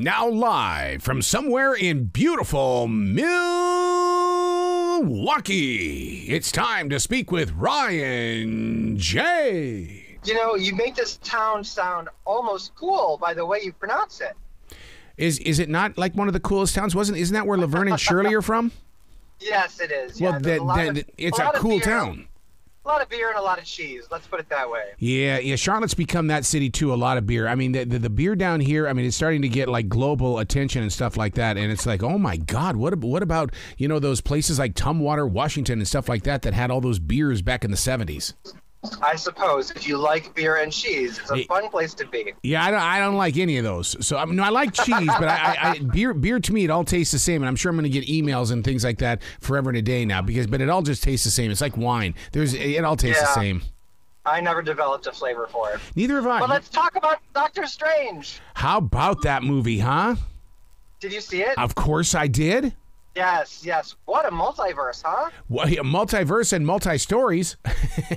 Now live from somewhere in beautiful Milwaukee, it's time to speak with Ryan J. You know, you make this town sound almost cool by the way you pronounce it. Is it not like one of the coolest towns? Isn't that where Laverne and Shirley are from? Yes, it is. Well, then it's a cool town. A lot of beer and a lot of cheese. Let's put it that way. Yeah. Charlotte's become that city too. A lot of beer. I mean, the beer down here. I mean, it's starting to get like global attention and stuff like that. And it's like, oh my God, what about those places like Tumwater, Washington, and stuff like that had all those beers back in the 70s. I suppose if you like beer and cheese, it's a fun place to be. Yeah, I don't like any of those. So I like cheese, but I beer to me it all tastes the same, and I'm sure I'm going to get emails and things like that forever and a day now but it all just tastes the same. It's like wine. It all tastes the same. I never developed a flavor for it. Neither have I. But let's talk about Doctor Strange. How about that movie, huh? Did you see it? Of course I did. Yes. What a multiverse, huh? Well, a multiverse and multi-stories.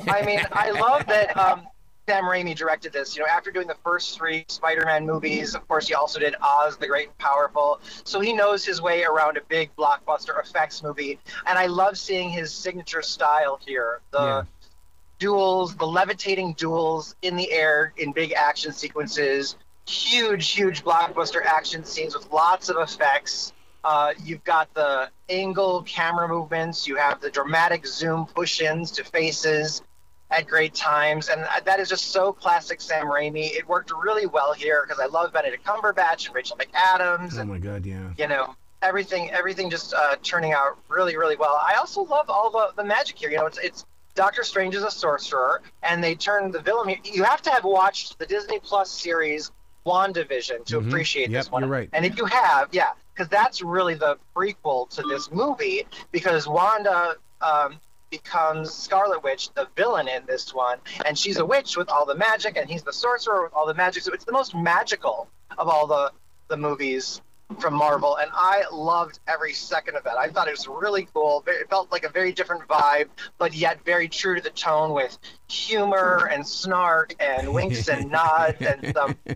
I mean, I love that Sam Rami directed this. You know, after doing the first 3 Spider-Man movies, of course, he also did Oz the Great and Powerful. So he knows his way around a big blockbuster effects movie. And I love seeing his signature style here. The duels, the levitating duels in the air in big action sequences, huge blockbuster action scenes with lots of effects. You've got the angle camera movements. You have the dramatic zoom push-ins to faces at great times. And that is just so classic Sam Raimi. It worked really well here because I love Benedict Cumberbatch and Rachel McAdams. Oh, my God, yeah. You know, everything just turning out really, really well. I also love all the magic here. You know, it's Doctor Strange is a sorcerer, and they turn the villain. You have to have watched the Disney Plus series WandaVision to appreciate this one. You're right. And if you have, because that's really the prequel to this movie, because Wanda becomes Scarlet Witch, the villain in this one, and she's a witch with all the magic, and he's the sorcerer with all the magic. So it's the most magical of all the movies from Marvel, and I loved every second of it. I thought it was really cool. It felt like a very different vibe, but yet very true to the tone with humor and snark and winks and nods and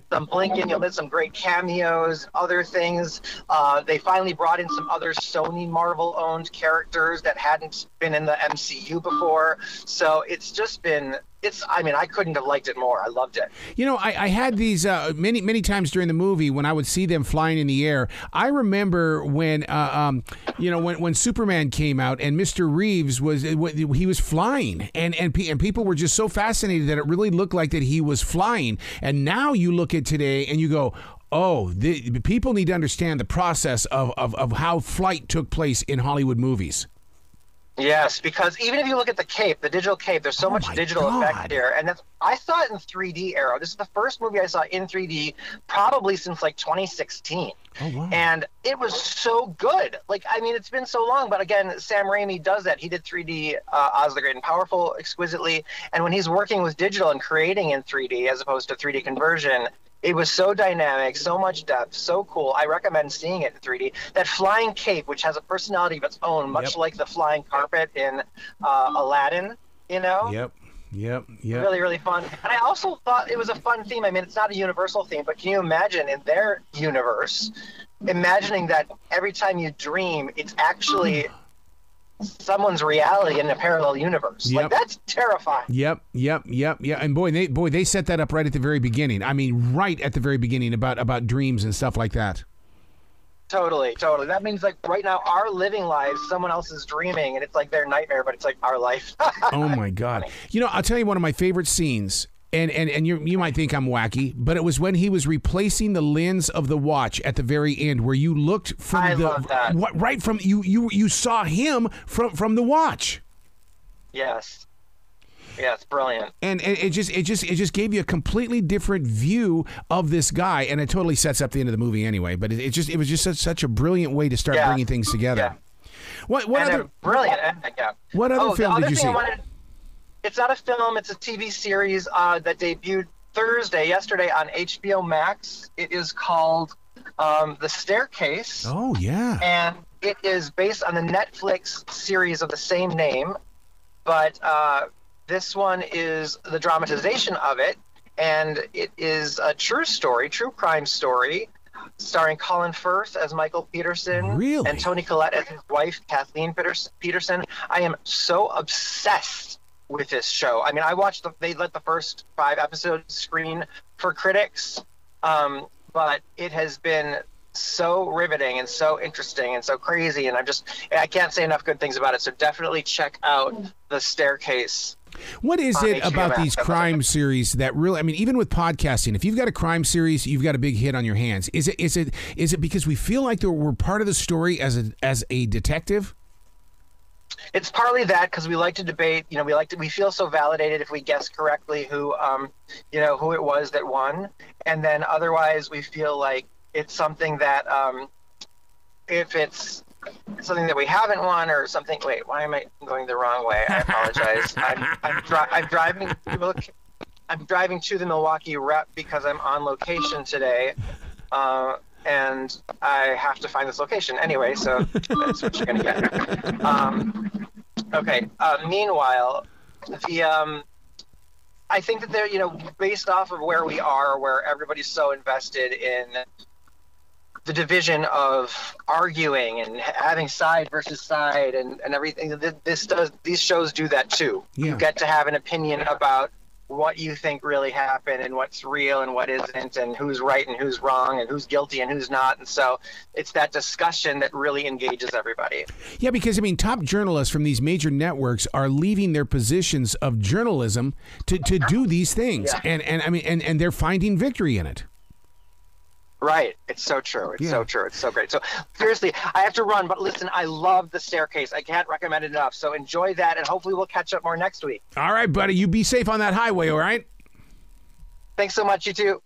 some blinking. There's some great cameos, other things. They finally brought in some other Sony Marvel-owned characters that hadn't been in the MCU before. So it's just been... I couldn't have liked it more. I loved it. You know, I had these many times during the movie when I would see them flying in the air. I remember when Superman came out and Mr. Reeves was flying, and people were just so fascinated that it really looked like that he was flying. And now you look at today and you go, oh, the people need to understand the process of how flight took place in Hollywood movies. Yes, because even if you look at the cape, the digital cape, there's so much digital effect here. And I saw it in 3D, Arrow. This is the first movie I saw in 3D probably since like 2016. Oh, wow. And it was so good. It's been so long. But again, Sam Raimi does that. He did 3D Oz the Great and Powerful exquisitely. And when he's working with digital and creating in 3D as opposed to 3D conversion, it was so dynamic, so much depth, so cool. I recommend seeing it in 3D. That flying cape, which has a personality of its own, much like the flying carpet in Aladdin, you know? Yep. Really, really fun. And I also thought it was a fun theme. I mean, it's not a universal theme, but can you imagine in their universe, imagining that every time you dream, it's actually someone's reality in a parallel universe. Yep. That's terrifying. Yep. And boy, they set that up right at the very beginning. I mean, right at the very beginning about dreams and stuff like that. Totally. That means right now our living lives, someone else is dreaming, and it's like their nightmare, but it's like our life. Oh my God! I'll tell you one of my favorite scenes. And you might think I'm wacky, but it was when he was replacing the lens of the watch at the very end, where you looked from love that. Right from you saw him from the watch. Yes, brilliant. And it just gave you a completely different view of this guy, and it totally sets up the end of the movie anyway. But it was just such a brilliant way to start bringing things together. Yeah. What other brilliant? What other film did you see? It's not a film. It's a TV series that debuted yesterday on HBO Max. It is called The Staircase. Oh, yeah. And it is based on the Netflix series of the same name. But this one is the dramatization of it. And it is a true crime story starring Colin Firth as Michael Peterson. Really? And Toni Collette as his wife, Kathleen Peterson. I am so obsessed with this show. I mean, they let the first 5 episodes screen for critics, but it has been so riveting and so interesting and so crazy, and I can't say enough good things about it. So definitely check out The Staircase. What is it HBO about Max. these crime series that really, I mean, even with podcasting, if you've got a crime series, you've got a big hit on your hands. Is it because we feel like we're part of the story as a detective? It's partly that, because we like to debate. We feel so validated if we guess correctly who it was that won, and then otherwise we feel like it's something that if it's something that we haven't won or something. Wait, why am I going the wrong way? I apologize. I'm driving to the Milwaukee Rep because I'm on location today, and I have to find this location anyway. So that's what you're gonna get. Okay. Meanwhile, I think that they're based off of where we are, where everybody's so invested in the division of arguing and having side versus side and everything. These shows do that too. Yeah. You get to have an opinion about what you think really happened and what's real and what isn't, and who's right and who's wrong and who's guilty and who's not. And so it's that discussion that really engages everybody. Yeah, because I mean, top journalists from these major networks are leaving their positions of journalism to do these things. Yeah. And I mean, and they're finding victory in it. Right. It's so true. It's so true. It's so great. So seriously, I have to run, but listen, I love The Staircase. I can't recommend it enough. So enjoy that, and hopefully we'll catch up more next week. All right, buddy. You be safe on that highway, all right? Thanks so much. You too.